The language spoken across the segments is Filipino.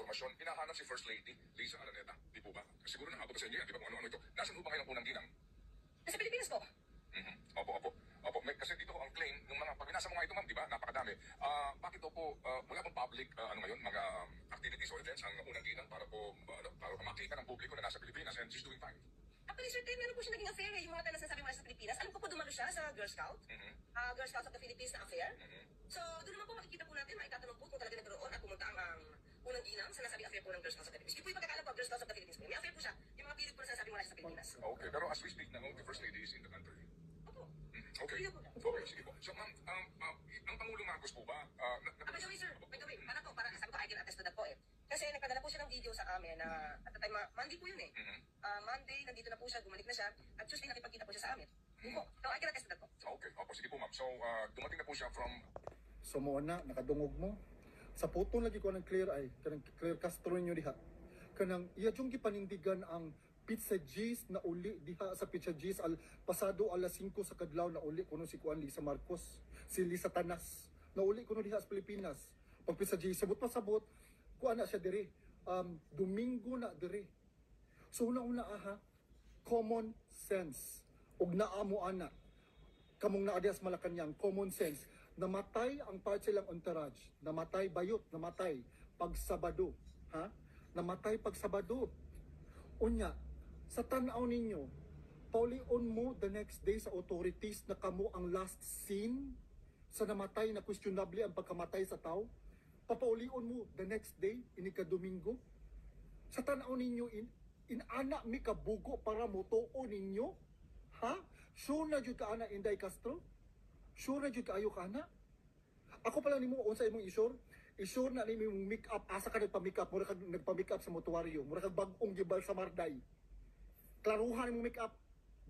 impormasyon, hinahanap si First Lady Liza Araneta. Di po ba? Siguro nakabot sa inyo yan, di ba kung ano-ano ito. Nasaan po ba kayo ng unang ginang? Nasa Pilipinas po. Opo. Kasi dito ang claim ng mga, pag binasa mo nga ito ma'am, di ba? Napakadami. Bakit daw po, wala pong public, mga activities or events ang unang ginang para po, para makita ng publiko na nasa Pilipinas and she's doing fine. Actually, sir, meron po siya naging affair eh. Yung mga tanas na sabi mo sa Pilipinas. Alam ko po dumalo siya sa Girl Scout. Girl Scouts of the Philippines na affair. So, doon naman po makikita po natin, maitatanong po kung talaga nagkaroon at pumunta ang unang ginang sa nasabing affair po ng Girl Scouts of the Philippines. Yung po yung pagkakaalam po, Girl Scouts of the Philippines po. May affair po siya. Yung mga pilit po na sinasabi mo sa Pilipinas. Okay, pero as we speak now, the First Lady is in the country. Opo. Okay, sige po. So ma'am, ang Pangulong Marcos po ba? By the way, sir, para sabi ko, I can attest to that po eh. Kasi nagpadala po siya ng video sa amin na at the time, Monday po yun eh. Monday, nandito na po siya, bumalik na siya. At Tuesday, nakipagkita po siya sa amin. Yun po. So, I can attest to that po. Okay, opo, sige po ma'am. So, dumating na po siya from... So mo na, nakadungog mo. Sa puto lagi ko ng clear ay, kanang clear Castro nyo diha. Kanang iya yung gipanindigan ang Pizza G's na uli diha sa Pizza G's pasado alas 5 sa kadlaw na uli kuno si Juan Lisa Marcos, si Lisa Tanas. Na uli kuno diha sa Pilipinas. Pag Pizza G's sabot pa sabot, kuan na siya diri. Domingo na diri. So una common sense. Og naamo ana. Kamong naa diha sa Malacañang, common sense. Namatay ang part silang entourage. Namatay bayot, namatay pag Sabado. Ha? Namatay pag Sabado. Unya, sa tanaw ninyo, paulion mo the next day sa authorities na kamo ang last scene sa namatay na questionable ang pagkamatay sa tao. Papaulion mo the next day, inika-Domingo. Sa tanaw ninyo, inana mi kabugo para motuo ninyo. Ha? Sure na jud ka ana Inday Castro? Sure na jud kaayo ka na? Ako pala nimo unsa imong isure? Isure na nimo imong make up asa ka nagpa-make up, mura kag nagpa-make up sa motuwaryo, mura kag bag-ong gibal sa Marday. Klaruhan imong make up.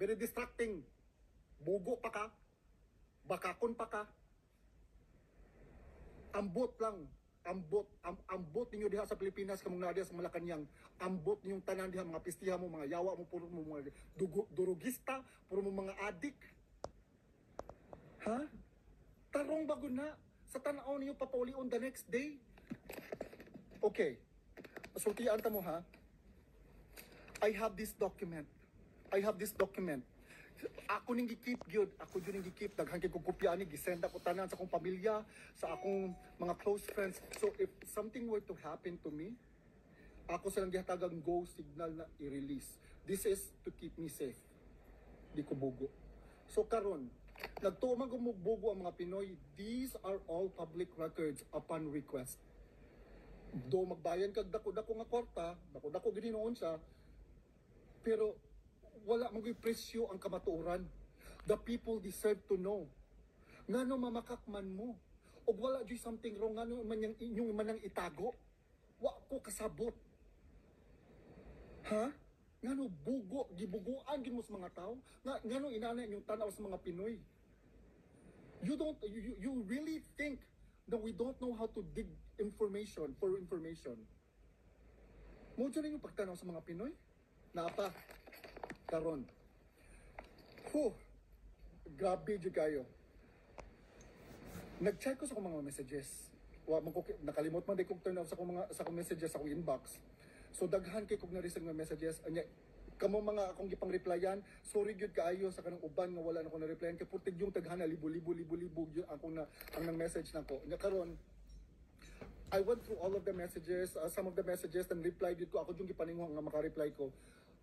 Very distracting. Bugo pa ka. Bakakon pa ka. Ambot lang. Ambot ninyo diha sa Pilipinas kamong naa diha sa Malacañang. Ambot ninyong tanan diha mga pistiha mo, mga yawa mo, puro mo mga durugista, puro mo mga adik. Ha? Tarong bago na. Sa tanaw ninyo papaulion the next day. Okay. Sultian ta mo ha. I have this document. Ako ning gi-keep gyud. Ako jud ning gi-keep. Daghan kay kog kopya ni gisend ako tanan sa akong pamilya, sa akong mga close friends. So if something were to happen to me, ako silang gihatagang go signal na i-release. This is to keep me safe. Di ko bugo. So karon, nagtuo man gumugbugo ang mga Pinoy. These are all public records upon request. Do magbayan kag dako-dako nga kwarta, dako-dako gid noon siya. Pero wala mo presyo ang kamatuoran. The people deserve to know. Ngano mamakakman mo? O wala jud something wrong, ngano man yang inyong manang itago? Wa ko kasabot. Ha? Ngano bugo, gibuguan gid mo sa mga tao? Ngano inana inyong tanaw sa mga Pinoy? You really think that we don't know how to dig information for information? Mo jud yung pagtanaw sa mga Pinoy? Napa karon. Grabe jud kayo. Nag-check ko sa akong mga messages. Nakalimot man di kog turn off sa akong messages sa akong inbox. So daghan kay kog na-receive nga messages. Anya kamo mga akong gipang replyan, sorry gyud kaayo sa kanang uban nga wala na ko na-replyan kay putig yung taghan na libo gyud akong ang message nako. Nya karon I went through all of the messages, some of the messages and reply gyud ko, ako yung gipaninguha nga maka-reply ko.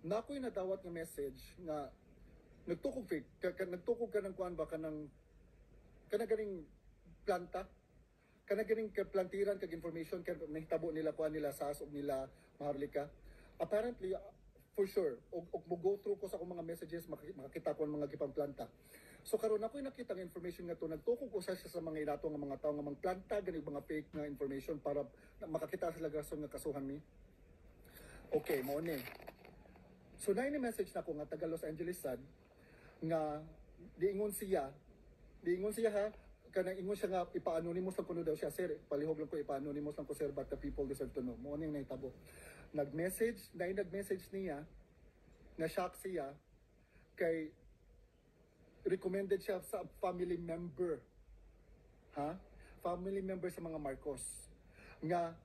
Na ako'y nadawat nga message nga nagtukog ka ng kuan ba kanang ganing planta, ganing plantiran kag information kag nahitabo nila kuan nila SAS ug nila Maharlika. Apparently for sure og mo go through ko sa akong mga messages makakita ko ang mga gipang planta. So karon ako'y nakita nga information nga to, nagtukog ko sa mga ilato nga mga tawo nga mga planta ganing mga fake nga information para makakita sila gason nga kasuhan ni. Okay, mo ni. So na ini message na ko nga taga Los Angeles sad nga diingon siya ha kanang ingon siya nga ipa-anonymous lang kuno daw siya, sir palihog lang ko ipa-anonymous lang ko sir, but the people deserve to know. Mo ning nahitabo. Nag-message niya na shock siya kay recommended siya sa family member. Ha? Family member sa mga Marcos nga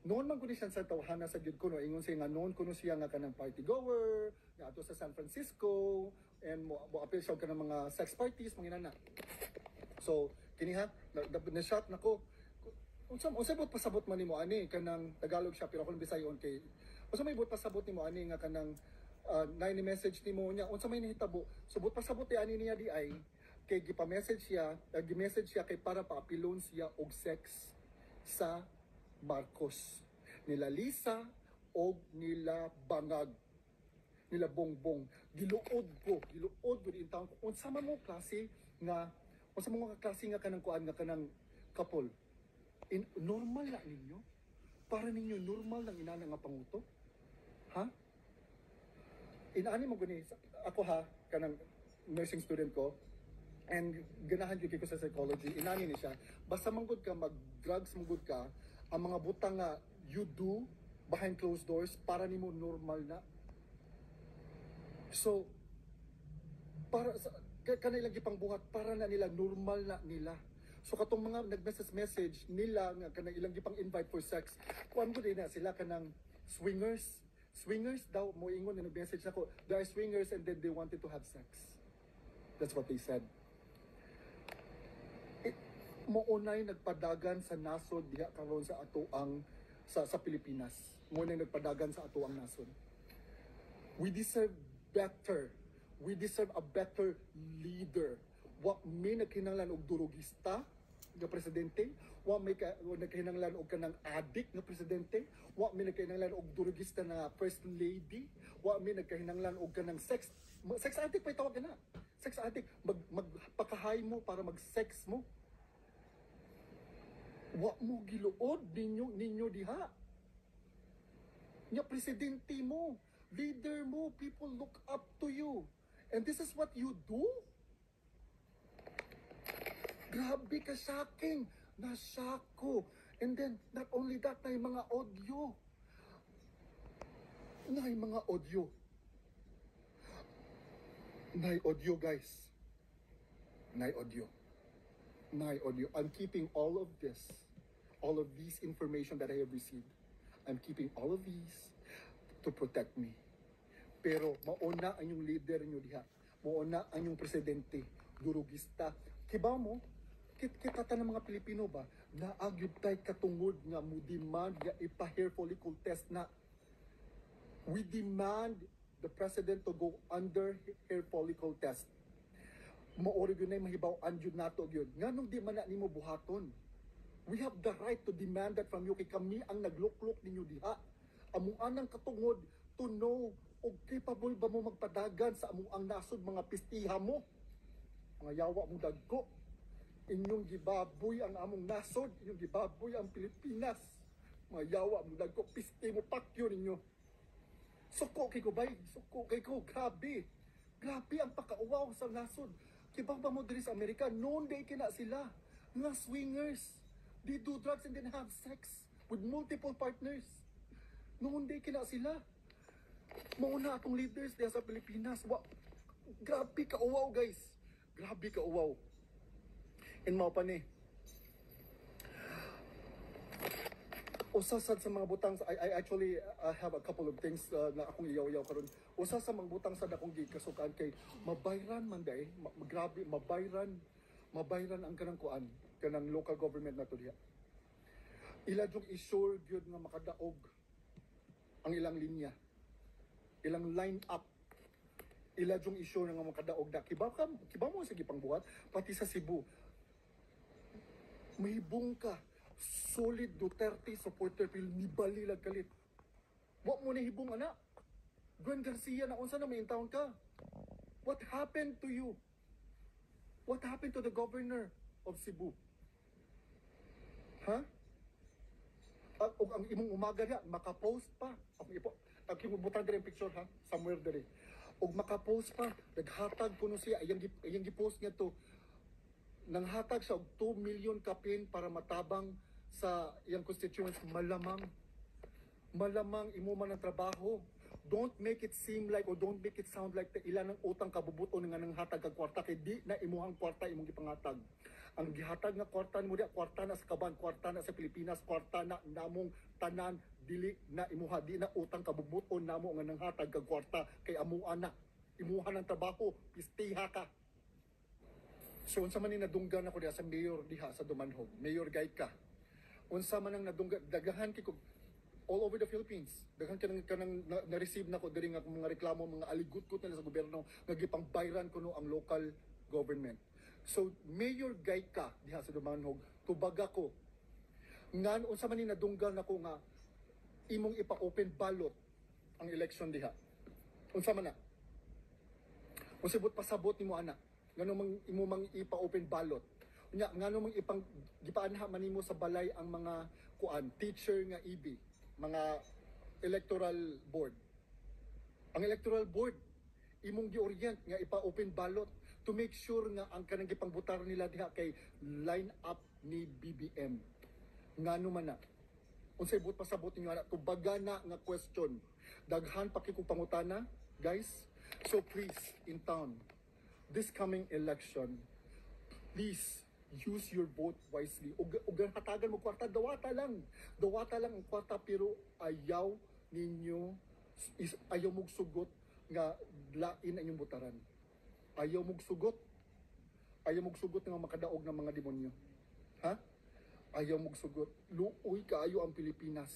noon man kuno siya sa tawhana sa gyud kuno ingon siya nga noon kuno siya nga kanang party goer nga ato sa San Francisco and mo appeal siya kanang mga sex parties mga nana. So kini ha na shot nako unsa bot pasabot man nimo ani kanang Tagalog siya pero ako Bisayon kay unsa may bot pasabot nimo ani nga kanang na message nimo niya unsa may nahitabo subot pasabot ani niya di ay kay gipa-message siya gi-message siya kay para paapilon siya og sex sa Marcos nila Lisa o nila Bangag nila Bongbong giluod ko in town unsa man mo klase nga unsa mo nga klase nga kanang kuan nga kanang couple normal na ninyo para ninyo normal lang inana nga panguto ha inaani mo gani ako ha kanang nursing student ko and ganahan gyud ko sa psychology inani ni siya basta manggod ka mag drugs manggod ka ang mga butang nga you do behind closed doors para nimo normal na so para kanila gipang buhat para na nila normal na nila so katong mga nag-message nila nga kanang ilang gipang invite for sex kuan gud na sila kanang swingers daw mo ingon na nag-message ako they are swingers and then they wanted to have sex that's what they said mounay nagpadagan sa nasod diha karon sa ato ang sa Pilipinas mo nagpadagan sa ato ang nasod we deserve better we deserve a better leader wa may nagkinahanglan og durugista nga presidente wa may nagkinahanglan og kanang addict nga presidente wa may nagkinahanglan og durugista na first lady wa may nagkinahanglan og kanang sex addict pa tawag na sex addict magpakahay mo para mag-sex mo wa mo giluod ninyo diha nya presidente mo leader mo people look up to you and this is what you do grabe ka shocking nasako and then not only that na mga audio guys na audio I'm keeping all of these information that I have received I'm keeping all of these to protect me pero mauna ang yung leader nyo diha mauna ang yung presidente durugista kiba mo kita ta ng mga Pilipino ba na agyud tay katungod nga mo demand nga ipa-hair follicle test na we demand the president to go under hair follicle test maori gyud nay mahibaw anjud nato gyud nganong di man na nimo buhaton we have the right to demand that from you kay kami ang nagluklok ninyo diha among anang katungod to know og capable ba mo magpadagan sa among ang nasod mga pistiha mo mga yawa mong dagko inyong gibaboy ang among nasod inyong gibaboy ang Pilipinas mga yawa mong dagko piste mo pakyo ninyo suko kay ko bay suko kay ko grabe ang pakauwaw sa nasod kibang ba mo diri sa Amerika noon day kina sila nga swingers they do drugs and then have sex with multiple partners noon day kina sila mauna atong leaders diya sa Pilipinas grabe ka uwaw guys grabe ka uwaw and mao pa ni usasad sa mga butang I actually have a couple of things na akong iyaw-iyaw karon usa sa mga butang sad akong gikasukan kay mabayran man day grabe mabayran ang kanang kuan kanang local government nato diha ila jung isure gyud nga makadaog ang ilang linya ilang line up ila jung isure nga makadaog na kiba mo sige pangbuhat pati sa Cebu mahibong ka solid Duterte supporter pero nibali lang kalit wa mo nahibong ana Gwen Garcia na unsa na may intawon ka what happened to you what happened to the governor of Cebu ha og ang imong umaga niya maka-post pa ang kimubutan diri picture ha somewhere diri og maka-post pa naghatag kuno siya iyang gi-post niya to nang hatag siya og 2 million kapin para matabang sa iyang constituents malamang imo man ang trabaho don't make it seem like or don't make it sound like ilan ang utang kabubuton nga nang hatag kag kwarta kay di na imuhang kwarta imong gipangatag ang gihatag nga kwarta mo diha, kwarta na sa kaban, kwarta na sa Pilipinas, kwarta na namong tanan, dili na imuha, di na utang kabubuton namo nga nanghatag kag kwarta kay amo anak. Imuha ng trabaho, pistiha ka. So unsa man ni nadunggan ako diha sa mayor diha sa Dumanhog, Mayor Guide ka. Unsa man ang nadunggan, dagahan kay ko all over the Philippines. Daghan kanang na-receive na ko diri nga mga reklamo, mga aligot-gut na sa gobyerno nga gipang-bayran kuno ang local government. So Mayor Guide ka diha sa Dumanhog, tubaga ko ngan unsa man ni nadunggan nako nga imong ipa-open ballot ang election diha. Unsa man na? Usibot pasabot nimo ana. Ngano mang imo mang ipa-open ballot. Unya ngano mang ipang gipaanha man nimo sa balay ang mga kuan teacher nga EB, mga electoral board. Ang electoral board imong gi-orient nga ipa-open ballot to make sure nga ang kanang gipangbutar nila diha kay line up ni BBM. Ngano man na? Unsay but pasabot ninyo ana tubaga na nga question. Daghan pa kay kong pangutana, guys. So please, in town, this coming election, please use your vote wisely. Ug hatagan mo kwarta, dawata lang. Dawata lang ang kwarta pero ayaw ninyo ayaw mong sugot nga lain ang inyong butaran. Ayaw mong sugot. Ayaw mong sugot nga makadaog ng mga demonyo. Ha? Ayaw mong sugot. Luoy kaayo ang Pilipinas.